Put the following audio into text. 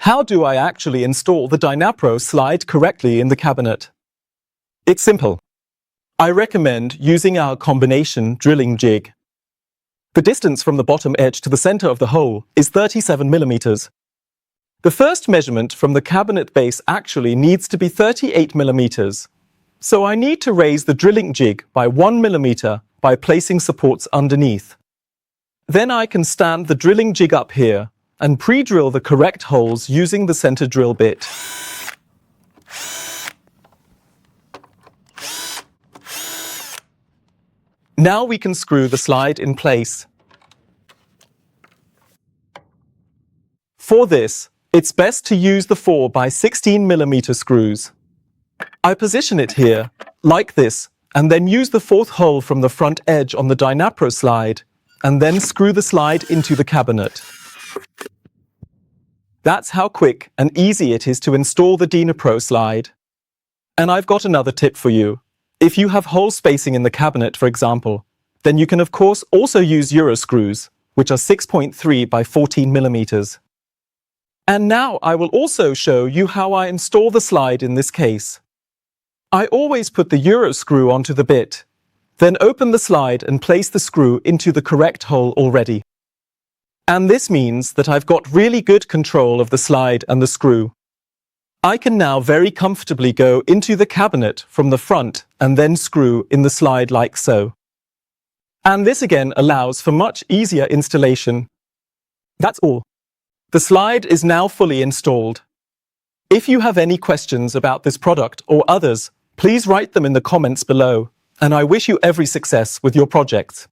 How do I actually install the Dynapro Slide correctly in the cabinet? It's simple. I recommend using our combination drilling jig. The distance from the bottom edge to the center of the hole is 37 millimeters. The first measurement from the cabinet base actually needs to be 38 millimeters. So I need to raise the drilling jig by 1 millimeter by placing supports underneath. Then I can stand the drilling jig up here and pre-drill the correct holes using the center drill bit. Now we can screw the slide in place. For this, it's best to use the 4 by 16 millimeter screws. I position it here, like this, and then use the fourth hole from the front edge on the Dynapro Slide, and then screw the slide into the cabinet. That's how quick and easy it is to install the Dynapro Slide. And I've got another tip for you. If you have hole spacing in the cabinet, for example, then you can of course also use Euro screws, which are 6.3 by 14 millimeters. And now I will also show you how I install the slide in this case. I always put the Euro screw onto the bit, then open the slide and place the screw into the correct hole already. And this means that I've got really good control of the slide and the screw. I can now very comfortably go into the cabinet from the front and then screw in the slide like so. And this again allows for much easier installation. That's all. The slide is now fully installed. If you have any questions about this product or others, please write them in the comments below, and I wish you every success with your projects.